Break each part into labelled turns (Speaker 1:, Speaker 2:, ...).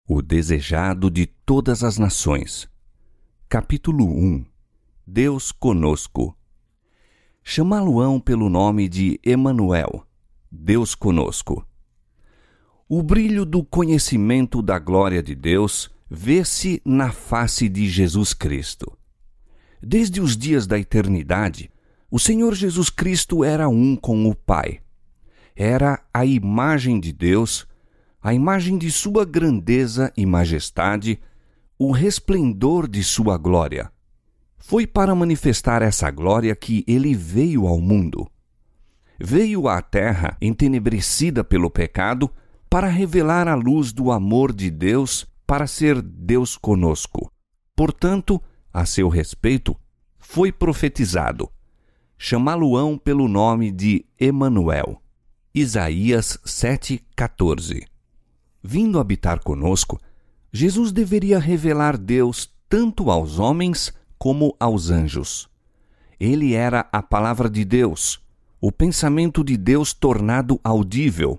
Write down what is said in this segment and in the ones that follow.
Speaker 1: O desejado de todas as nações. Capítulo 1. Deus conosco. Chamá-lo-ão pelo nome de Emanuel, Deus conosco. O brilho do conhecimento da glória de Deus vê-se na face de Jesus Cristo. Desde os dias da eternidade, o Senhor Jesus Cristo era um com o Pai. Era a imagem de Deus, a imagem de sua grandeza e majestade, o resplendor de sua glória. Foi para manifestar essa glória que ele veio ao mundo. Veio à terra entenebrecida pelo pecado para revelar a luz do amor de Deus, para ser Deus conosco. Portanto, a seu respeito, foi profetizado: chamá-lo-ão pelo nome de Emanuel. Isaías 7,14. Vindo habitar conosco, Jesus deveria revelar Deus tanto aos homens como aos anjos. Ele era a palavra de Deus, o pensamento de Deus tornado audível.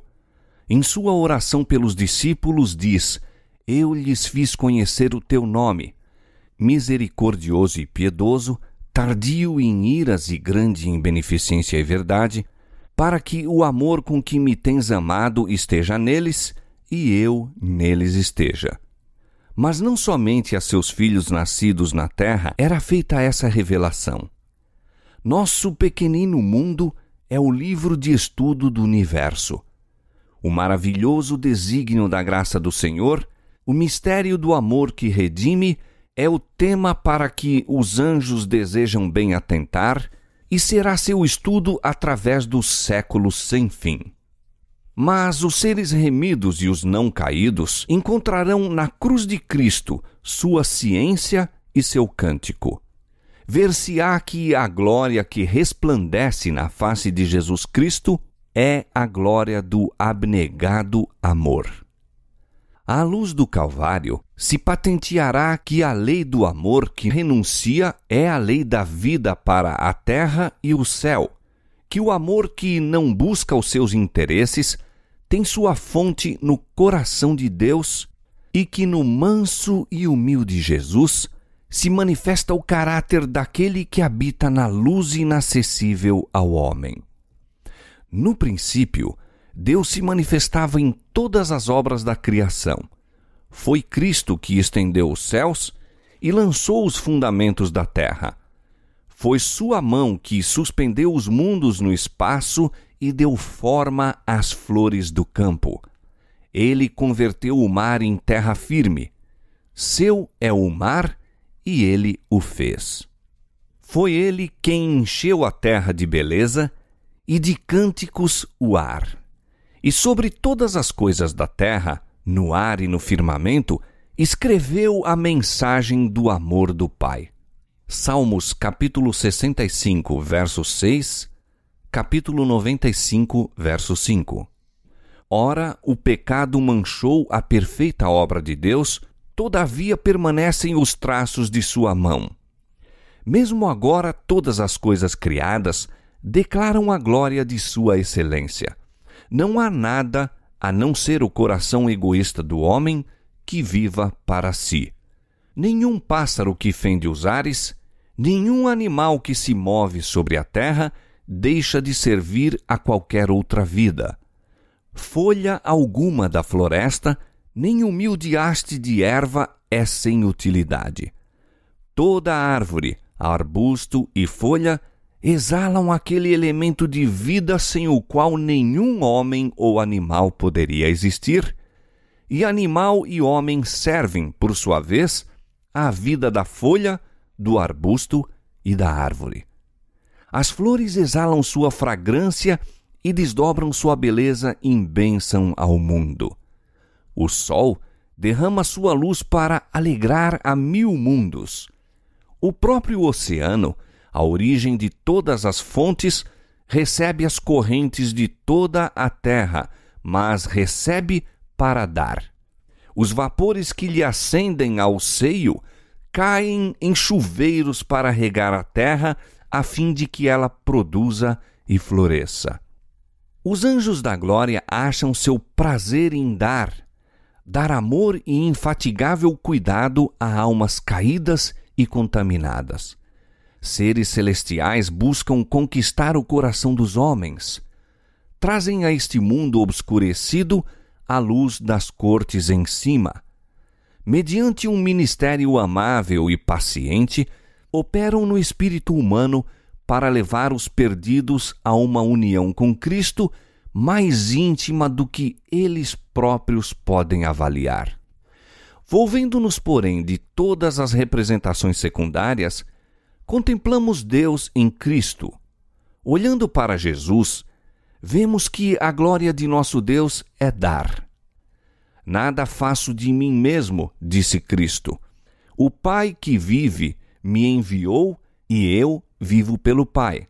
Speaker 1: Em sua oração pelos discípulos diz: Eu lhes fiz conhecer o teu nome. Misericordioso e piedoso, tardio em iras e grande em beneficência e verdade, para que o amor com que me tens amado esteja neles e eu neles esteja. Mas não somente a seus filhos nascidos na terra era feita essa revelação. Nosso pequenino mundo é o livro de estudo do universo. O maravilhoso desígnio da graça do Senhor, o mistério do amor que redime, é o tema para que os anjos desejam bem atentar e será seu estudo através dos séculos sem fim. Mas os seres remidos e os não caídos encontrarão na cruz de Cristo sua ciência e seu cântico. Ver-se-á que a glória que resplandece na face de Jesus Cristo é a glória do abnegado amor. À luz do Calvário, se patenteará que a lei do amor que renuncia é a lei da vida para a terra e o céu, que o amor que não busca os seus interesses tem sua fonte no coração de Deus e que no manso e humilde Jesus se manifesta o caráter daquele que habita na luz inacessível ao homem. No princípio, Deus se manifestava em todas as obras da criação. Foi Cristo que estendeu os céus e lançou os fundamentos da terra. Foi sua mão que suspendeu os mundos no espaço e deu forma às flores do campo. Ele converteu o mar em terra firme. Seu é o mar e ele o fez. Foi ele quem encheu a terra de beleza e de cânticos o ar. E sobre todas as coisas da terra, no ar e no firmamento, escreveu a mensagem do amor do Pai. Salmos capítulo 65, verso 6, capítulo 95, verso 5. Ora, o pecado manchou a perfeita obra de Deus, todavia permanecem os traços de sua mão. Mesmo agora todas as coisas criadas declaram a glória de sua excelência. Não há nada, a não ser o coração egoísta do homem, que viva para si. Nenhum pássaro que fende os ares, nenhum animal que se move sobre a terra, deixa de servir a qualquer outra vida. Folha alguma da floresta, nem humilde haste de erva é sem utilidade. Toda árvore, arbusto e folha exalam aquele elemento de vida sem o qual nenhum homem ou animal poderia existir, e animal e homem servem, por sua vez, à vida da folha, do arbusto e da árvore. As flores exalam sua fragrância e desdobram sua beleza em bênção ao mundo. O sol derrama sua luz para alegrar a 1000 mundos. O próprio oceano, a origem de todas as fontes, recebe as correntes de toda a terra, mas recebe para dar. Os vapores que lhe ascendem ao seio caem em chuveiros para regar a terra, a fim de que ela produza e floresça. Os anjos da glória acham seu prazer em dar. dar amor e infatigável cuidado a almas caídas e contaminadas. Seres celestiais buscam conquistar o coração dos homens. Trazem a este mundo obscurecido a luz das cortes em cima. Mediante um ministério amável e paciente, operam no espírito humano para levar os perdidos a uma união com Cristo mais íntima do que eles próprios podem avaliar. Volvendo-nos, porém, de todas as representações secundárias, contemplamos Deus em Cristo. Olhando para Jesus, vemos que a glória de nosso Deus é dar. Nada faço de mim mesmo, disse Cristo. O Pai que vive me enviou e eu vivo pelo Pai.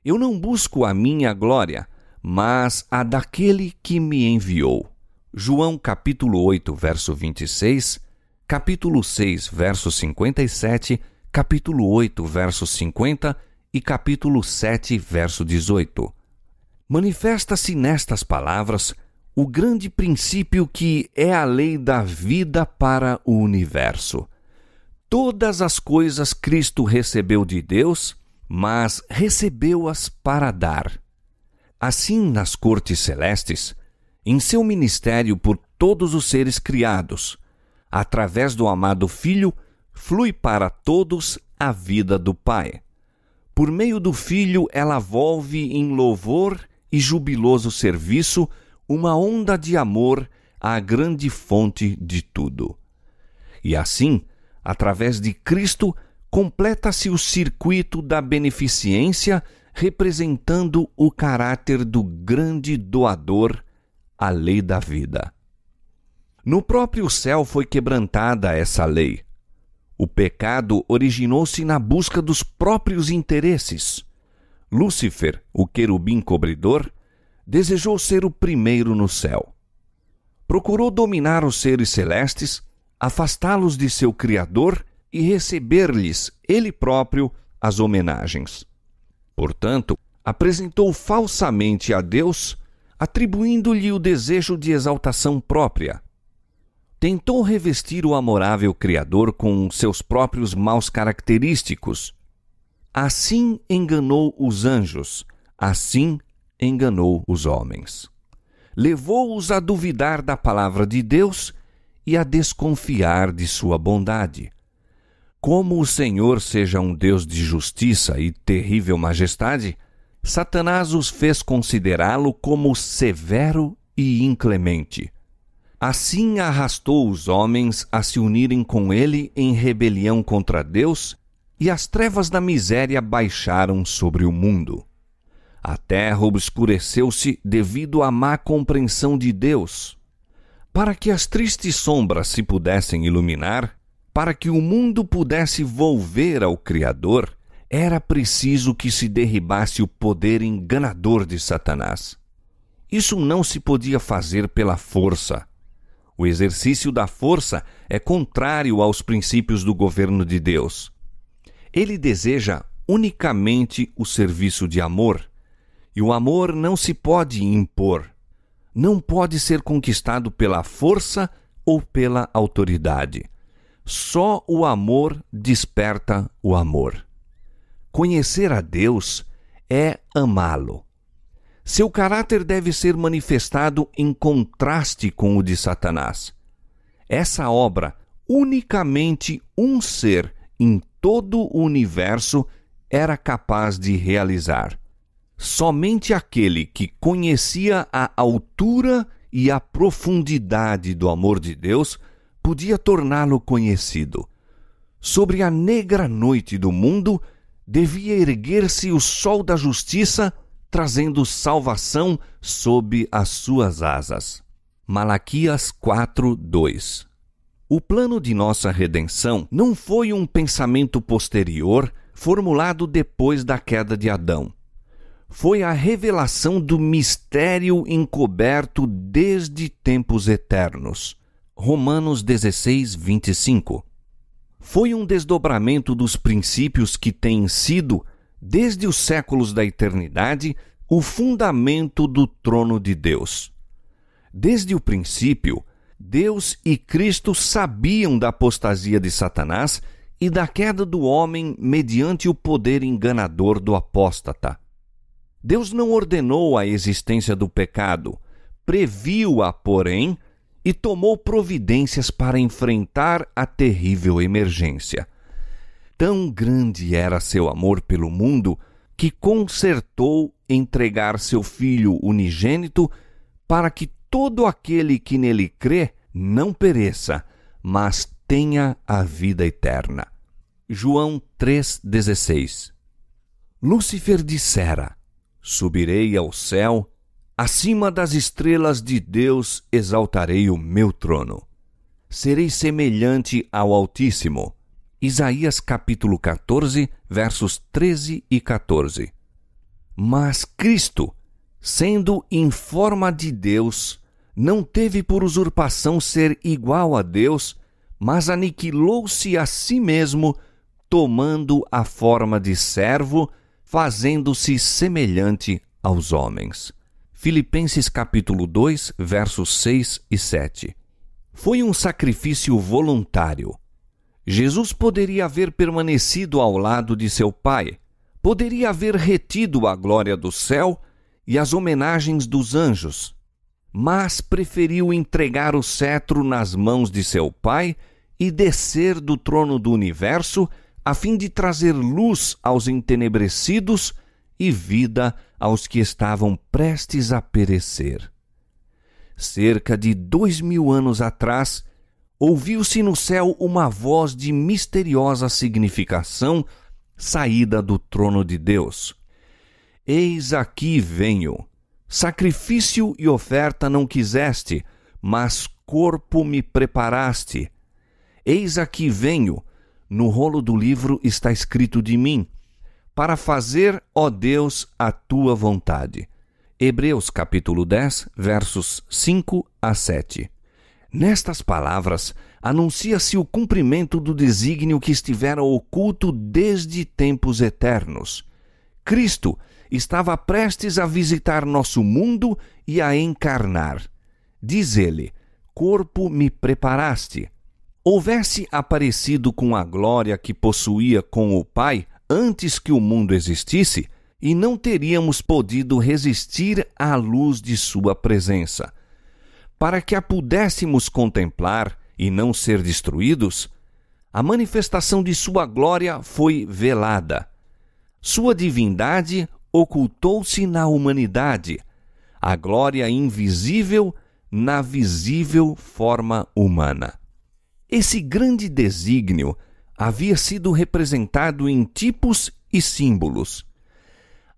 Speaker 1: Eu não busco a minha glória, mas a daquele que me enviou. João capítulo 8, verso 26, capítulo 6, verso 57, capítulo 8, verso 50 e capítulo 7, verso 18. Manifesta-se nestas palavras o grande princípio que é a lei da vida para o universo. Todas as coisas Cristo recebeu de Deus, mas recebeu-as para dar. Assim, nas cortes celestes, em seu ministério por todos os seres criados, através do amado Filho, flui para todos a vida do Pai. Por meio do Filho, ela volve em louvor e jubiloso serviço uma onda de amor à grande fonte de tudo. E assim, através de Cristo, completa-se o circuito da beneficência, representando o caráter do grande doador, a lei da vida. No próprio céu foi quebrantada essa lei. O pecado originou-se na busca dos próprios interesses. Lúcifer, o querubim cobridor, desejou ser o primeiro no céu. Procurou dominar os seres celestes, afastá-los de seu Criador e receber-lhes, ele próprio, as homenagens. Portanto, apresentou falsamente a Deus, atribuindo-lhe o desejo de exaltação própria. Tentou revestir o amorável Criador com seus próprios maus característicos. Assim enganou os anjos, assim enganou os homens. Levou-os a duvidar da palavra de Deus e a desconfiar de sua bondade. Como o Senhor seja um Deus de justiça e terrível majestade, Satanás os fez considerá-lo como severo e inclemente. Assim arrastou os homens a se unirem com ele em rebelião contra Deus, e as trevas da miséria baixaram sobre o mundo. A terra obscureceu-se devido à má compreensão de Deus. Para que as tristes sombras se pudessem iluminar, para que o mundo pudesse volver ao Criador, era preciso que se derribasse o poder enganador de Satanás. Isso não se podia fazer pela força. O exercício da força é contrário aos princípios do governo de Deus. Ele deseja unicamente o serviço de amor, e o amor não se pode impor. Não pode ser conquistado pela força ou pela autoridade. Só o amor desperta o amor. Conhecer a Deus é amá-lo. Seu caráter deve ser manifestado em contraste com o de Satanás. Essa obra, unicamente um ser em todo o universo era capaz de realizar. Somente aquele que conhecia a altura e a profundidade do amor de Deus podia torná-lo conhecido. Sobre a negra noite do mundo devia erguer-se o sol da justiça, trazendo salvação sob as suas asas. Malaquias 4:2. O plano de nossa redenção não foi um pensamento posterior formulado depois da queda de Adão. Foi a revelação do mistério encoberto desde tempos eternos. Romanos 16:25. Foi um desdobramento dos princípios que têm sido, desde os séculos da eternidade, o fundamento do trono de Deus. Desde o princípio, Deus e Cristo sabiam da apostasia de Satanás e da queda do homem mediante o poder enganador do apóstata. Deus não ordenou a existência do pecado, previu-a, porém, e tomou providências para enfrentar a terrível emergência. Tão grande era seu amor pelo mundo que concertou entregar seu Filho unigênito para que todo aquele que nele crê não pereça, mas tenha a vida eterna. João 3,16. Lúcifer dissera: subirei ao céu, acima das estrelas de Deus exaltarei o meu trono. Serei semelhante ao Altíssimo. Isaías capítulo 14, versos 13 e 14. Mas Cristo, sendo em forma de Deus, não teve por usurpação ser igual a Deus, mas aniquilou-se a si mesmo, tomando a forma de servo, fazendo-se semelhante aos homens. Filipenses capítulo 2, versos 6 e 7. Foi um sacrifício voluntário. Jesus poderia haver permanecido ao lado de seu Pai, poderia haver retido a glória do céu e as homenagens dos anjos, mas preferiu entregar o cetro nas mãos de seu Pai e descer do trono do universo a fim de trazer luz aos entenebrecidos e vida aos que estavam prestes a perecer. Cerca de 2000 anos atrás, ouviu-se no céu uma voz de misteriosa significação saída do trono de Deus. Eis aqui venho. Sacrifício e oferta não quiseste, mas corpo me preparaste. Eis aqui venho. No rolo do livro está escrito de mim, para fazer, ó Deus, a tua vontade. Hebreus capítulo 10, versos 5 a 7. Nestas palavras, anuncia-se o cumprimento do desígnio que estivera oculto desde tempos eternos. Cristo estava prestes a visitar nosso mundo e a encarnar. Diz ele: corpo me preparaste. Houvesse aparecido com a glória que possuía com o Pai antes que o mundo existisse, e não teríamos podido resistir à luz de sua presença. Para que a pudéssemos contemplar e não ser destruídos, a manifestação de sua glória foi velada. Sua divindade ocultou-se na humanidade, a glória invisível na visível forma humana. Esse grande desígnio havia sido representado em tipos e símbolos.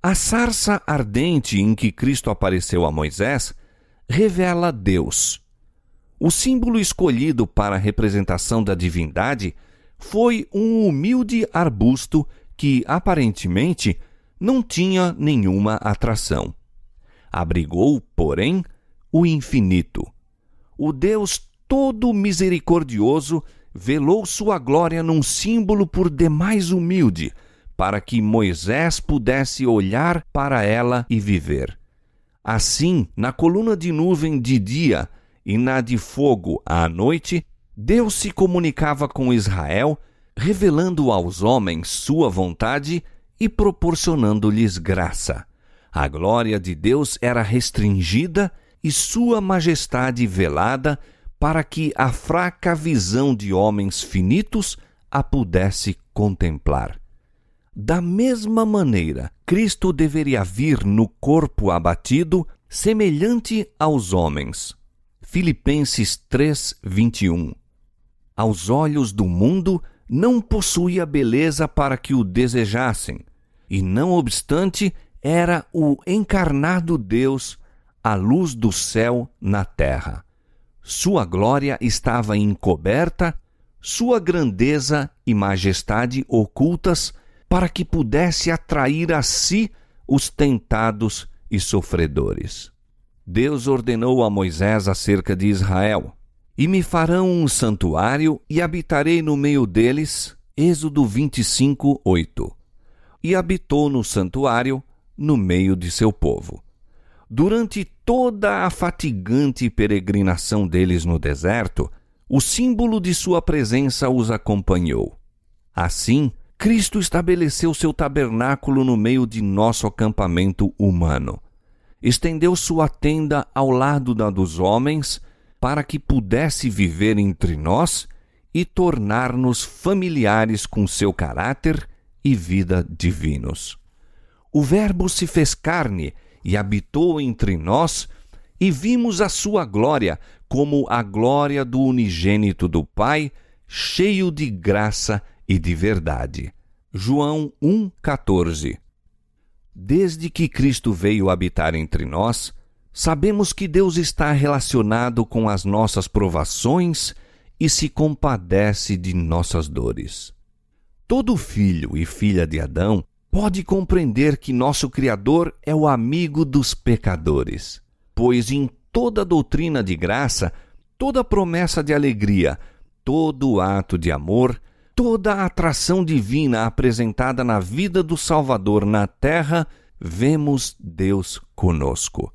Speaker 1: A sarça ardente em que Cristo apareceu a Moisés revela Deus. O símbolo escolhido para a representação da divindade foi um humilde arbusto que, aparentemente, não tinha nenhuma atração. Abrigou, porém, o infinito. O Deus todo misericordioso velou sua glória num símbolo por demais humilde, para que Moisés pudesse olhar para ela e viver. Assim, na coluna de nuvem de dia e na de fogo à noite, Deus se comunicava com Israel, revelando aos homens sua vontade e proporcionando-lhes graça. A glória de Deus era restringida e sua majestade velada para que a fraca visão de homens finitos a pudesse contemplar. Da mesma maneira, Cristo deveria vir no corpo abatido, semelhante aos homens. Filipenses 3, 21. Aos olhos do mundo, não possuía beleza para que o desejassem, e não obstante, era o encarnado Deus, a luz do céu na terra. Sua glória estava encoberta, sua grandeza e majestade ocultas, para que pudesse atrair a si os tentados e sofredores. Deus ordenou a Moisés acerca de Israel: e me farão um santuário e habitarei no meio deles. Êxodo 25, 8. E habitou no santuário, no meio de seu povo. Durante toda a fatigante peregrinação deles no deserto, o símbolo de sua presença os acompanhou. Assim, Cristo estabeleceu seu tabernáculo no meio de nosso acampamento humano. Estendeu sua tenda ao lado da dos homens, para que pudesse viver entre nós e tornar-nos familiares com seu caráter e vida divinos. O Verbo se fez carne e habitou entre nós, e vimos a sua glória, como a glória do unigênito do Pai, cheio de graça e de verdade. João 1,14. Desde que Cristo veio habitar entre nós, sabemos que Deus está relacionado com as nossas provações e se compadece de nossas dores. Todo filho e filha de Adão pode compreender que nosso Criador é o amigo dos pecadores, pois em toda doutrina de graça, toda promessa de alegria, todo ato de amor, toda a atração divina apresentada na vida do Salvador na terra, vemos Deus conosco.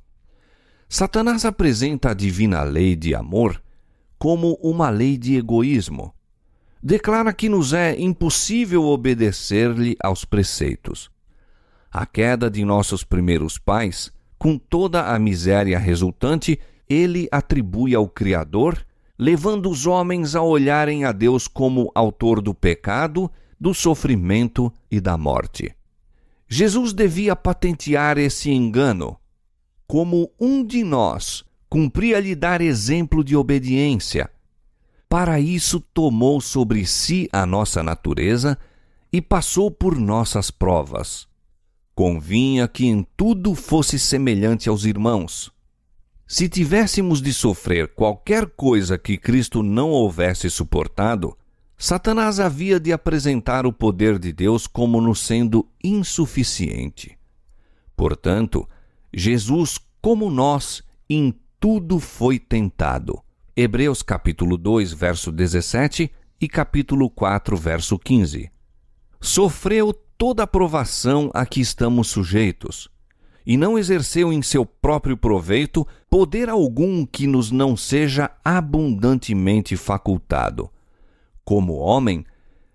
Speaker 1: Satanás apresenta a divina lei de amor como uma lei de egoísmo. Declara que nos é impossível obedecer-lhe aos preceitos. A queda de nossos primeiros pais, com toda a miséria resultante, ele atribui ao Criador, levando os homens a olharem a Deus como autor do pecado, do sofrimento e da morte. Jesus devia patentear esse engano. Como um de nós, cumpria-lhe dar exemplo de obediência. Para isso, tomou sobre si a nossa natureza e passou por nossas provas. Convinha que em tudo fosse semelhante aos irmãos. Se tivéssemos de sofrer qualquer coisa que Cristo não houvesse suportado, Satanás havia de apresentar o poder de Deus como nos sendo insuficiente. Portanto, Jesus, como nós, em tudo foi tentado. Hebreus capítulo 2, verso 17 e capítulo 4, verso 15. Sofreu toda a provação a que estamos sujeitos, e não exerceu em seu próprio proveito poder algum que nos não seja abundantemente facultado. Como homem,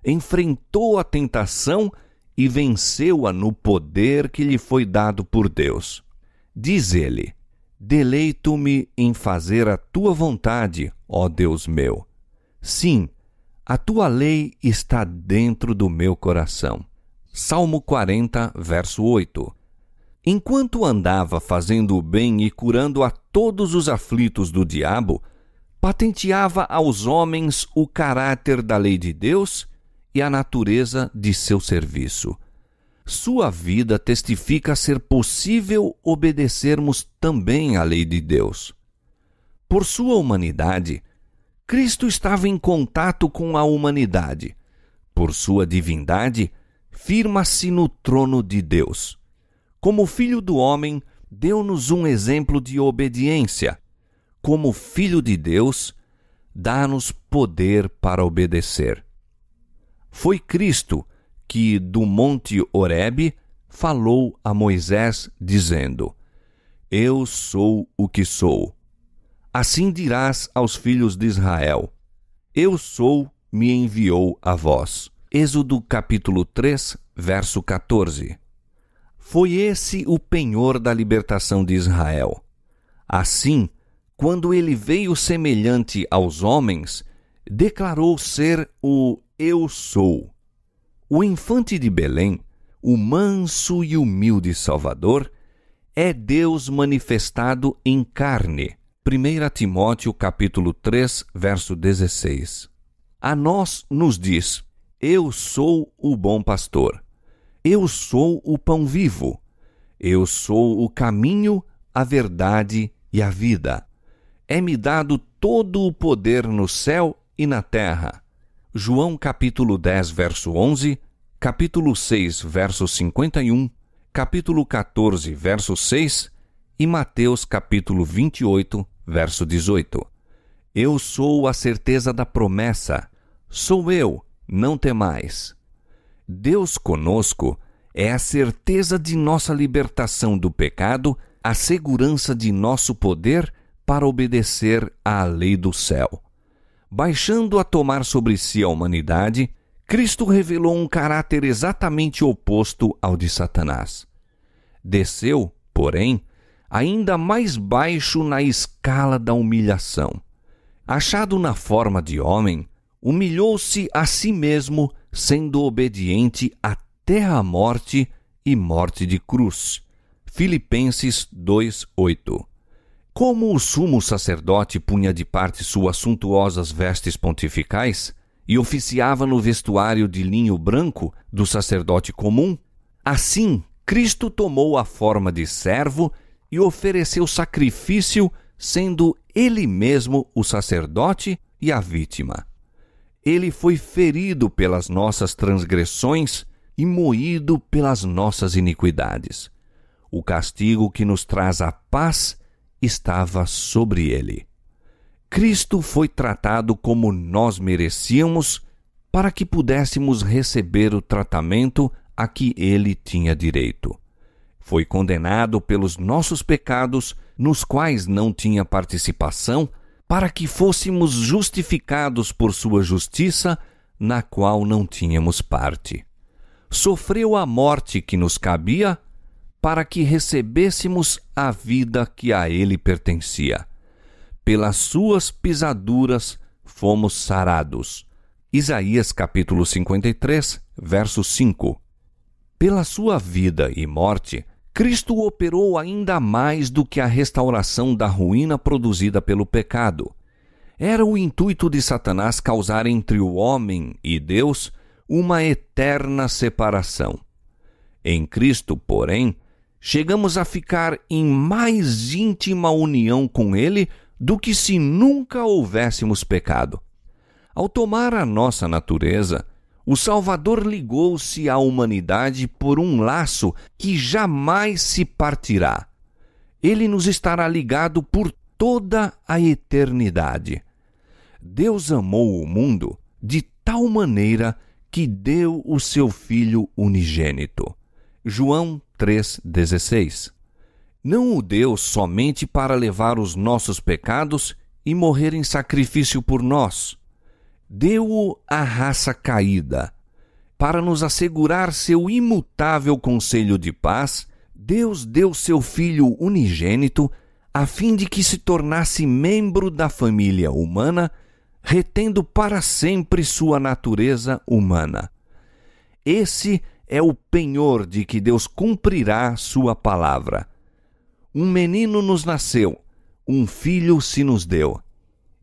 Speaker 1: enfrentou a tentação e venceu-a no poder que lhe foi dado por Deus. Diz ele: deleito-me em fazer a tua vontade, ó Deus meu. Sim, a tua lei está dentro do meu coração. Salmo 40, verso 8. Enquanto andava fazendo o bem e curando a todos os aflitos do diabo, patenteava aos homens o caráter da lei de Deus e a natureza de seu serviço. Sua vida testifica ser possível obedecermos também à lei de Deus. Por sua humanidade, Cristo estava em contato com a humanidade. Por sua divindade, firma-se no trono de Deus. Como filho do homem, deu-nos um exemplo de obediência. Como filho de Deus, dá-nos poder para obedecer. Foi Cristo que, do monte Horebe, falou a Moisés, dizendo: Eu sou o que sou. Assim dirás aos filhos de Israel: Eu sou, me enviou a vós. Êxodo capítulo 3, verso 14. Foi esse o penhor da libertação de Israel. Assim, quando ele veio semelhante aos homens, declarou ser o Eu sou. O infante de Belém, o manso e humilde Salvador, é Deus manifestado em carne. 1 Timóteo capítulo 3, verso 16. A nós nos diz: Eu sou o bom pastor. Eu sou o pão vivo. Eu sou o caminho, a verdade e a vida. É-me dado todo o poder no céu e na terra. João capítulo 10, verso 11, capítulo 6, verso 51, capítulo 14, verso 6 e Mateus capítulo 28, verso 18. Eu sou a certeza da promessa. Sou eu, não temais. Deus conosco é a certeza de nossa libertação do pecado, a segurança de nosso poder para obedecer à lei do céu. Baixando a tomar sobre si a humanidade, Cristo revelou um caráter exatamente oposto ao de Satanás. Desceu, porém, ainda mais baixo na escala da humilhação. Achado na forma de homem, humilhou-se a si mesmo, sendo obediente até a morte e morte de cruz. Filipenses 2:8. Como o sumo sacerdote punha de parte suas suntuosas vestes pontificais e oficiava no vestuário de linho branco do sacerdote comum, assim Cristo tomou a forma de servo e ofereceu sacrifício, sendo ele mesmo o sacerdote e a vítima. Ele foi ferido pelas nossas transgressões e moído pelas nossas iniquidades. O castigo que nos traz a paz estava sobre ele. Cristo foi tratado como nós merecíamos para que pudéssemos receber o tratamento a que ele tinha direito. Foi condenado pelos nossos pecados, nos quais não tinha participação, para que fôssemos justificados por sua justiça, na qual não tínhamos parte. Sofreu a morte que nos cabia, para que recebêssemos a vida que a ele pertencia. Pelas suas pisaduras fomos sarados. Isaías capítulo 53, verso 5. Pela sua vida e morte, Cristo operou ainda mais do que a restauração da ruína produzida pelo pecado. Era o intuito de Satanás causar entre o homem e Deus uma eterna separação. Em Cristo, porém, chegamos a ficar em mais íntima união com Ele do que se nunca houvéssemos pecado. Ao tomar a nossa natureza, o Salvador ligou-se à humanidade por um laço que jamais se partirá. Ele nos estará ligado por toda a eternidade. Deus amou o mundo de tal maneira que deu o seu Filho unigênito. João 3,16. Não o deu somente para levar os nossos pecados e morrer em sacrifício por nós. Deu-o à raça caída. Para nos assegurar seu imutável conselho de paz, Deus deu seu Filho unigênito a fim de que se tornasse membro da família humana, retendo para sempre sua natureza humana. Esse é o penhor de que Deus cumprirá sua palavra. Um menino nos nasceu, um filho se nos deu,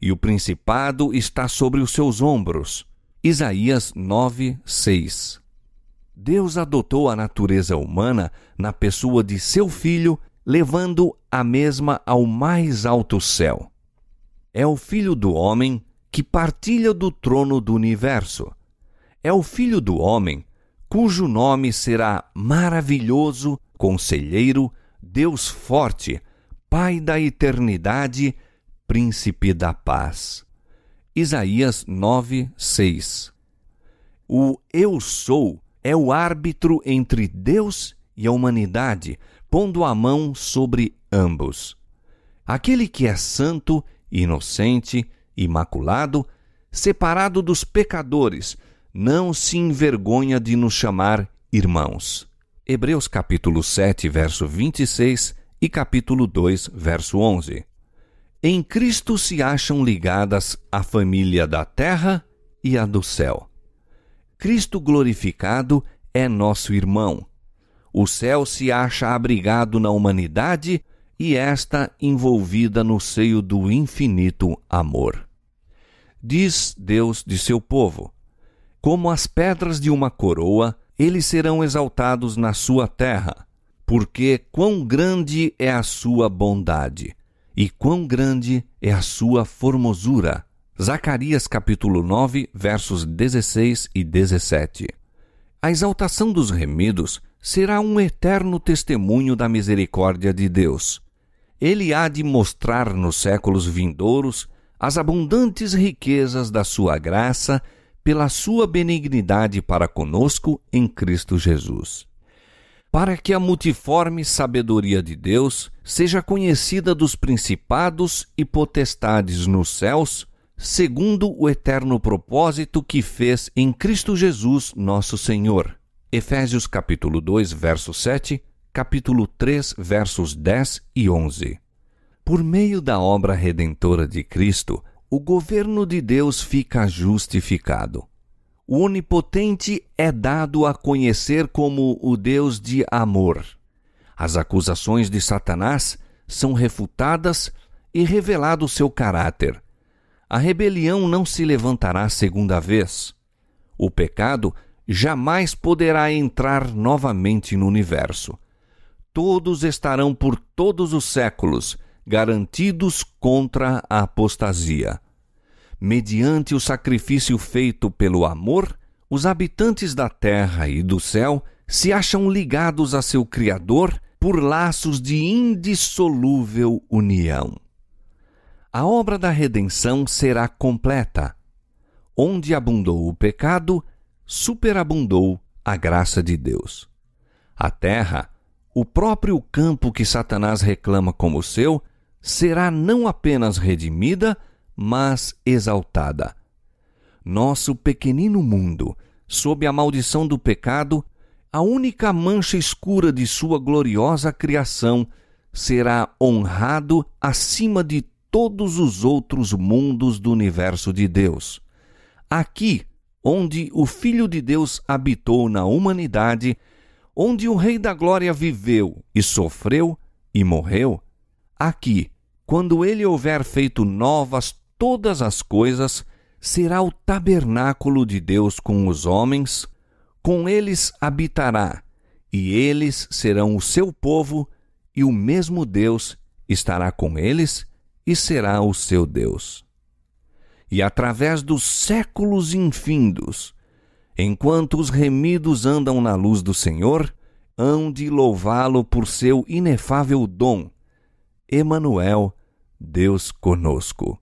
Speaker 1: e o principado está sobre os seus ombros. Isaías 9:6. Deus adotou a natureza humana na pessoa de seu Filho, levando a mesma ao mais alto céu. É o Filho do homem que partilha do trono do universo. É o Filho do homem cujo nome será maravilhoso, conselheiro, Deus forte, Pai da eternidade, Príncipe da paz. Isaías 9:6. O Eu Sou é o árbitro entre Deus e a humanidade, pondo a mão sobre ambos. Aquele que é santo, inocente, imaculado, separado dos pecadores, não se envergonha de nos chamar irmãos. Hebreus capítulo 7, verso 26 e capítulo 2, verso 11. Em Cristo se acham ligadas a família da terra e a do céu. Cristo glorificado é nosso irmão. O céu se acha abrigado na humanidade e esta envolvida no seio do infinito amor. Diz Deus de seu povo: como as pedras de uma coroa, eles serão exaltados na sua terra, porque quão grande é a sua bondade, e quão grande é a sua formosura. Zacarias capítulo 9, versos 16 e 17. A exaltação dos remidos será um eterno testemunho da misericórdia de Deus. Ele há de mostrar nos séculos vindouros as abundantes riquezas da sua graça pela sua benignidade para conosco em Cristo Jesus. para que a multiforme sabedoria de Deus seja conhecida dos principados e potestades nos céus, segundo o eterno propósito que fez em Cristo Jesus, nosso Senhor. Efésios capítulo 2, verso 7, capítulo 3, versos 10 e 11. Por meio da obra redentora de Cristo, o governo de Deus fica justificado. O Onipotente é dado a conhecer como o Deus de amor. As acusações de Satanás são refutadas e revelado seu caráter. A rebelião não se levantará segunda vez. O pecado jamais poderá entrar novamente no universo. Todos estarão por todos os séculos garantidos contra a apostasia. Mediante o sacrifício feito pelo amor, os habitantes da terra e do céu se acham ligados a seu Criador por laços de indissolúvel união. A obra da redenção será completa. Onde abundou o pecado, superabundou a graça de Deus. A terra, o próprio campo que Satanás reclama como seu, será não apenas redimida, mas exaltada. Nosso pequenino mundo, sob a maldição do pecado, a única mancha escura de sua gloriosa criação, será honrado acima de todos os outros mundos do universo de Deus. Aqui, onde o Filho de Deus habitou na humanidade, onde o Rei da Glória viveu e sofreu e morreu, aqui, quando ele houver feito novas todas as coisas, será o tabernáculo de Deus com os homens, com eles habitará, e eles serão o seu povo, e o mesmo Deus estará com eles e será o seu Deus. E através dos séculos infindos, enquanto os remidos andam na luz do Senhor, hão de louvá-lo por seu inefável dom. Emanuel, Deus conosco.